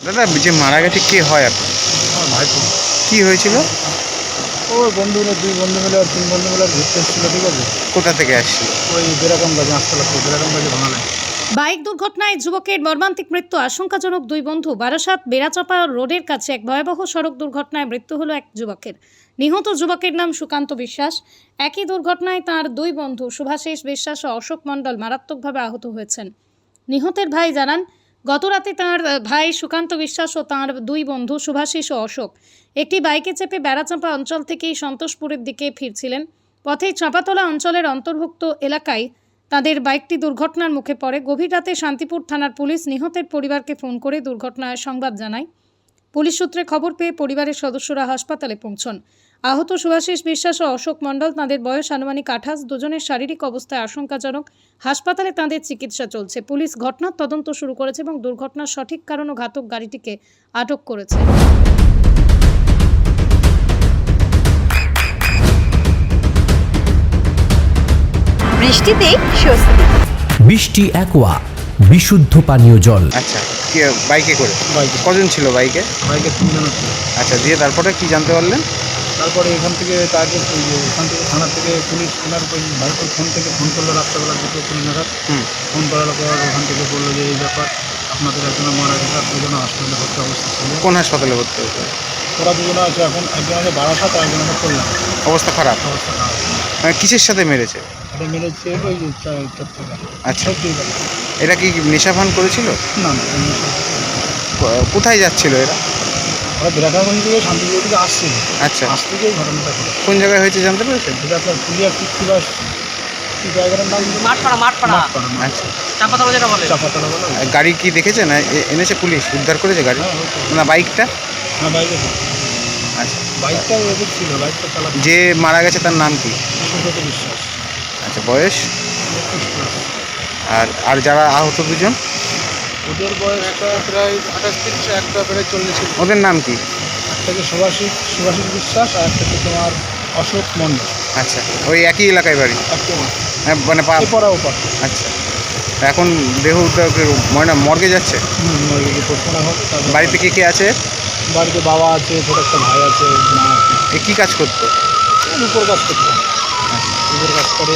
দাদা যে মারা গেছে কে হয় আপনার? আমার ভাইপো। কি হয়েছিল? ওই বন্ধুগুলো, দুই বন্ধু মিলে আর তিন বন্ধু মিলে ঘুরতে এসেছিল, ঠিক আছে? কোথা থেকে আসছিল? ওই বেরাকাম গাছে, আসতে লাগতো বেরাকাম গাছে ভাঙালে। বাইক দুর্ঘটনায় যুবকের মর্মান্তিক মৃত্যু। আশঙ্কাজনক দুই বন্ধু। বারাসাত বেড়াচাপা রোডের কাছে এক ভয়াবহ সড়ক দুর্ঘটনায় মৃত্যু হলো এক যুবকের। নিহত যুবকের নাম সুকান্ত বিশ্বাস। একই দুর্ঘটনায় তার দুই বন্ধু শুভাশিস বিশ্বাস ও অশোক মণ্ডল মারাত্মকভাবে আহত হয়েছেন। নিহতের ভাই জানান, গতরাতে তাঁর ভাই সুকান্ত বিশ্বাস ও তাঁর দুই বন্ধু শুভাশিস ও অশোক একটি বাইকে চেপে বেড়াচাপা অঞ্চল থেকেই সন্তোষপুরের দিকে ফিরছিলেন। পথেই চাঁপাতলা অঞ্চলের অন্তর্ভুক্ত এলাকায় তাদের বাইকটি দুর্ঘটনার মুখে পড়ে। গভীর রাতে শান্তিপুর থানার পুলিশ নিহতের পরিবারকে ফোন করে দুর্ঘটনার সংবাদ জানায়। পুলিশ সূত্রে খবর পেয়ে পরিবারের সদস্যরা হাসপাতালে পৌঁছন। আহত শুভাশিস বিশ্বাস ও অশোক মণ্ডল, তাঁদের বয়স আনুমানিক 28, দুজনের শারীরিক অবস্থায় আশঙ্কাজনক। হাসপাতালে তাঁদের চিকিৎসা চলছে। পুলিশ ঘটনার তদন্ত শুরু করেছে এবং দুর্ঘটনার সঠিক কারণ ও ঘাতক গাড়িটিকে আটক করেছে। বৃষ্টিতে স্বস্তি। বৃষ্টি অ্যাকোয়া বিশুদ্ধ পানীয় জল। আচ্ছা, কি বাইকে করে? বাইকে কজন ছিল বাইকে? বাইকে তিনজন ছিল। আচ্ছা, দিয়ে তারপরে কি জানতে পারলেন? তারপরে এখান থেকে তাকে ওখান থেকে থানা থেকে পুলিশ ওনার ওই ভাইপোর ফোন থেকে ফোন করলো রাত্রেবেলা 2:20 নাগাদ। ফোন করার পর ওখান থেকে বললো যে এই ব্যাপার, আপনাদের একজনে মারা গেছে, আর দুজনে হাসপাতালে ভর্তি অবস্থা ছিল। কোন হাসপাতালে ভর্তি হয়েছে? ওরা দুজনে আছে এখন, একজন আছে বারাসাত আর একজন আছে কল্যাণ। অবস্থা খারাপ? অবস্থা খারাপ। মানে কিসের সাথে মেরেছে? এটা মেরেছে ওই চট্টগ্রাম। আচ্ছা, এটা কি নেশাভান করেছিল? না না, কোথায় যাচ্ছিল এরা? ওরা বেড়াকাগঞ্জ থেকে শান্তিপুর থেকে আসছিল। আচ্ছা, আজ থেকেই ঘটনাটা ছিল। কোন জায়গায় হয়েছে জানতে পেরেছেন? এটা আপনার পুলিয়া কৃত্তিবাস, কি জায়গাটার নাম? মাঠপাড়া। আচ্ছা, চাপাতলা যেটা বলে। চাপাতলা বলে। গাড়ি কি দেখেছেন? এনেছে পুলিশ, উদ্ধার করেছে গাড়ি? হ্যাঁ, হয়তো। না, বাইকটা? হ্যাঁ, বাইকে। আচ্ছা, বাইকটা এদের ছিল, বাইকটা চালাতে। যে মারা গেছে তার নাম কি? সুব্রত বিশ্বাস। আচ্ছা, বয়স? 25+। আর যারা আহত দুজন, ওদের বয়সটা প্রায় 28-30, একটা প্রায় 40। ওদের নাম কি? একটাকে সুভাষিস বিশ্বাস আর একটাকে তোমার অশোক মণ্ডল। আচ্ছা, ওই একই এলাকায় বাড়ি? একটা হ্যাঁ, মানে এপারা ওপার। আচ্ছা, এখন দেহ উদ্ধার মর্গে যাচ্ছে? পোস্টমার্টম হোক। বাড়িতে কে কে আছে? বাড়িতে বাবা আছে, ছোট একটা ভাই আছে, মা আছে। এ কি কাজ করতো? উপর কাজ করতে। উপর কাজ করে।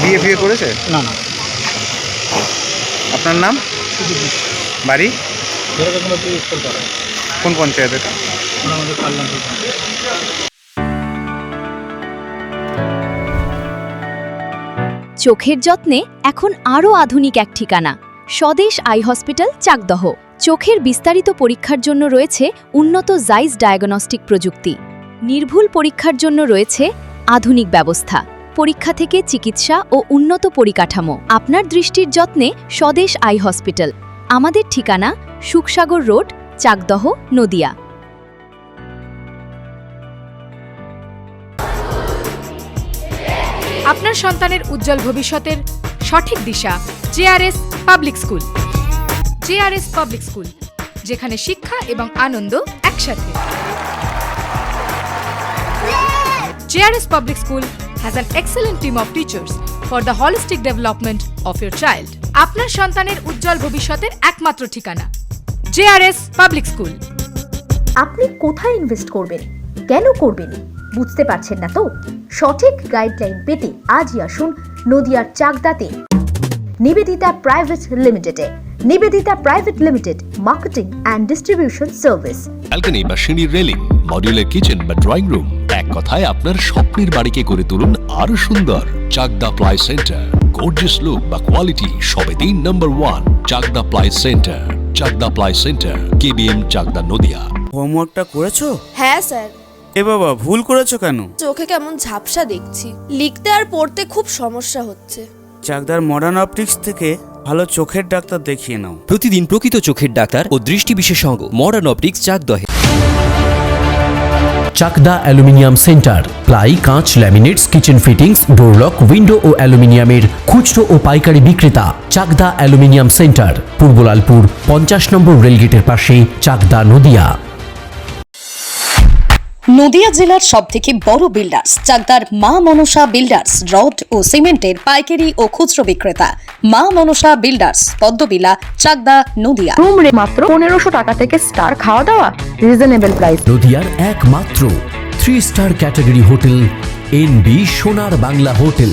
বিয়ে ফিয়ে করেছে? না না, আপনার নাম? শুধু বিশ্বাস। বাড়ি যেরকম হচ্ছে উত্তর পাড়া। কোন পঞ্চায়েত এটা? আমাদের কল্যাণপুর। চোখের যত্নে এখন আরও আধুনিক এক ঠিকানা, স্বদেশ আই হসপিটাল, চাকদহ। চোখের বিস্তারিত পরীক্ষার জন্য রয়েছে উন্নত জাইস ডায়াগনস্টিক প্রযুক্তি। নির্ভুল পরীক্ষার জন্য রয়েছে আধুনিক ব্যবস্থা, পরীক্ষা থেকে চিকিৎসা ও উন্নত পরিকাঠামো। আপনার দৃষ্টির যত্নে স্বদেশ আই হসপিটাল। আমাদের ঠিকানা সুখসাগর রোড, চাকদহ, নদিয়া। আপনার সন্তানের উজ্জ্বল ভবিষ্যতের সঠিক দিশা JRS public school. JRS public school, যেখানে শিক্ষা এবং আনন্দ একসাথে। JRS public school has an excellent team of teachers for the holistic development of your child. আপনার সন্তানের উজ্জ্বল ভবিষ্যতের একমাত্র ঠিকানা জেআরএস পাবলিক স্কুল। আপনি কোথায় ইনভেস্ট করবেন, কেন করবেন, বুঝতে পারছেন না তো? সঠিক গাইডলাইন পেতে আজই আসুন নদিয়ার চাকদাতে নিবেদিতা প্রাইভেট লিমিটেডে। Nibedita private limited, marketing and distribution service. Balcony বা সিঁড়ির রেলিং, মডিউলার কিচেন বা ড্রয়িং রুম, এক কথায় আপনার স্বপ্নের বাড়িকে করে তুলুন আরো সুন্দর। Chakdah ply centre, gorgeous look বা কোয়ালিটি সবেতেই number 1। Chakdah ply centre, Chakdah ply centre, KBM, Chakdah, Nadia. হোমওয়ার্কটা করেছো? হ্যাঁ স্যার। এ বাবা, ভুল করেছো কেন? চোখে কেমন ঝাপসা দেখছি, লিখতে আর পড়তে খুব সমস্যা হচ্ছে। চাকদার মডার্ন অপটিক্স থেকে ভালো চোখের ডাক্তার দেখিয়ে নাও। প্রতিদিন প্রকৃত চোখের ডাক্তার ও দৃষ্টি বিশেষজ্ঞ মডার্ন অপটিক্স, চাকদহে। চাকদা অ্যালুমিনিয়াম সেন্টার, প্লাই, কাঁচ, laminates, kitchen fittings, door lock, window ও অ্যালুমিনিয়ামের খুচরো ও পাইকারি বিক্রেতা। চাকদা অ্যালুমিনিয়াম সেন্টার, পূর্বলালপুর 50 নম্বর রেলগেটের পাশে, চাকদা, নদিয়া। নদিয়া জেলার সবথেকে বড় বিল্ডার্স চাকদার মা মনসা বিল্ডার্স রড ও সিমেন্টের পাইকারি ও খুচরো বিক্রেতা মা মনসা বিল্ডার্স পদ্মবিলা চাকদা নদিয়া। রুম রে মাত্র 1500 টাকা থেকে স্টার, খাওয়া দাওয়া রিজনেবল প্রাইস। নদিয়ার একমাত্র 3 স্টার ক্যাটাগরি হোটেল NB সোনার বাংলা হোটেল।